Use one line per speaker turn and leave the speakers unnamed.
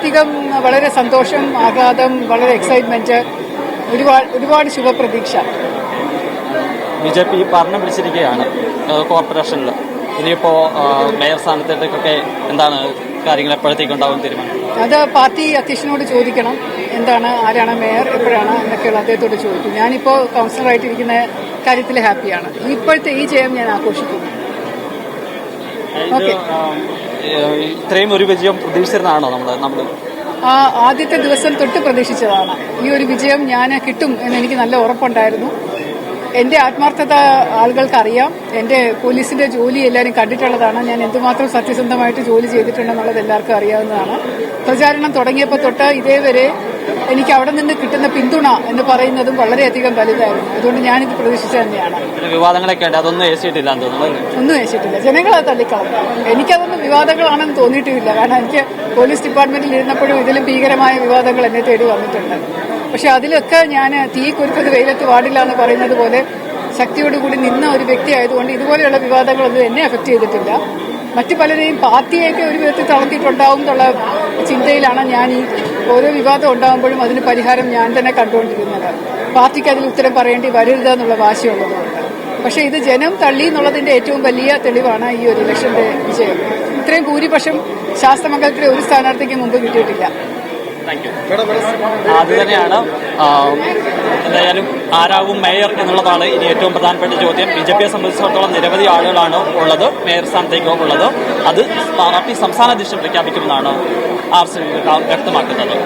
വളരെയധികം വളരെ സന്തോഷം, ആഹ്ലാദം, വളരെ എക്സൈറ്റ്മെന്റ്, ഒരുപാട് ശുഭപ്രതീക്ഷ.
BJP ഭരണം പിടിച്ചിരിക്കുകയാണ് കോർപ്പറേഷനിൽ. ഇനിയിപ്പോ മേയർ സ്ഥാനത്തേക്കൊക്കെ എന്താണ് കാര്യങ്ങൾ എപ്പോഴത്തേക്കുണ്ടാവും തീരുമാനം?
അത് പാർട്ടി അധ്യക്ഷനോട് ചോദിക്കണം. എന്താണ്, ആരാണ് മേയർ, എപ്പോഴാണ് എന്നൊക്കെയുള്ള അദ്ദേഹത്തോട് ചോദിക്കും. ഞാനിപ്പോ കൗൺസിലറായിട്ടിരിക്കുന്ന കാര്യത്തിൽ ഹാപ്പിയാണ്. ഇപ്പോഴത്തെ ഈ ജയം ഞാൻ ആഘോഷിക്കുന്നു.
ഇത്രയും ഒരു വിജയം പ്രതീക്ഷിച്ചിരുന്നതാണോ നമ്മൾ?
ആദ്യത്തെ ദിവസം തൊട്ട് പ്രതീക്ഷിച്ചതാണ്. ഈ ഒരു വിജയം ഞാൻ കിട്ടും എന്ന് എനിക്ക് നല്ല ഉറപ്പുണ്ടായിരുന്നു. എന്റെ ആത്മാർത്ഥത ആളുകൾക്കറിയാം. എന്റെ പോലീസിന്റെ ജോലി എല്ലാവരും കണ്ടിട്ടുള്ളതാണ്. ഞാൻ എന്തുമാത്രം സത്യസന്ധമായിട്ട് ജോലി ചെയ്തിട്ടുണ്ടെന്നുള്ളത് എല്ലാവർക്കും അറിയാവുന്നതാണ്. പ്രചാരണം തുടങ്ങിയപ്പോൾ തൊട്ട് ഇതേവരെ എനിക്ക് അവിടെ നിന്ന് കിട്ടുന്ന പിന്തുണ എന്ന് പറയുന്നതും വളരെയധികം വലുതായിരുന്നു. അതുകൊണ്ട് ഞാനിത് പ്രതീക്ഷിച്ചു തന്നെയാണ്.
വിവാദങ്ങളൊക്കെ ഉണ്ട്, അതൊന്നും ഏശിയിട്ടില്ല.
ഒന്നും ഏശിയിട്ടില്ല. ജനങ്ങൾ അത് തള്ളിക്കളഞ്ഞു. എനിക്കതൊന്നും വിവാദങ്ങളാണെന്ന് തോന്നിയിട്ടില്ല. കാരണം എനിക്ക് പോലീസ് ഡിപ്പാർട്ട്മെന്റിൽ ഇരുന്നപ്പോഴും ഇതിലും ഭീകരമായ വിവാദങ്ങൾ എന്നെ തേടി വന്നിട്ടുണ്ട്. പക്ഷെ അതിലൊക്കെ ഞാൻ തീ കുരുക്കത് വെയിലത്ത് പാടില്ല എന്ന് പറയുന്നത് പോലെ ശക്തിയോടുകൂടി നിന്ന ഒരു വ്യക്തി ആയതുകൊണ്ട് ഇതുപോലെയുള്ള വിവാദങ്ങളൊന്നും എന്നെ അഫക്ട് ചെയ്തിട്ടില്ല. മറ്റു പലരെയും പാർട്ടിയൊക്കെ ഒരു വിധത്തിൽ തളർത്തിയിട്ടുണ്ടാവും എന്നുള്ള ചിന്തയിലാണ് ഞാൻ ഈ ഓരോ വിവാദം ഉണ്ടാകുമ്പോഴും അതിന് പരിഹാരം ഞാൻ തന്നെ കണ്ടുകൊണ്ടിരുന്നത്. പാർട്ടിക്ക് അതിൽ ഉത്തരം പറയേണ്ടി വരരുതെന്നുള്ള വാശിയുള്ളതുകൊണ്ട്. പക്ഷെ ഇത് ജനം തള്ളി എന്നുള്ളതിന്റെ ഏറ്റവും വലിയ തെളിവാണ് ഈ ഒരു ഇലക്ഷന്റെ വിജയം. ഇത്രയും ഭൂരിപക്ഷം ശാസ്ത്രമംഗലത്തിലെ ഒരു സ്ഥാനാർത്ഥിക്ക് മുമ്പ് കിട്ടിയിട്ടില്ല.
അത് തന്നെയാണ്. എന്തായാലും ആരാകും മേയർ എന്നുള്ളതാണ് ഇനി ഏറ്റവും പ്രധാനപ്പെട്ട ചോദ്യം. BJPയെ സംബന്ധിച്ചിടത്തോളം നിരവധി ആളുകളാണ് ഉള്ളത് മേയർ സ്ഥാനത്തേക്ക് ഉള്ളത്. അത് പാർട്ടി സംസ്ഥാന അധ്യക്ഷൻ പ്രഖ്യാപിക്കുമെന്നാണ് RCV വ്യക്തമാക്കുന്നത്.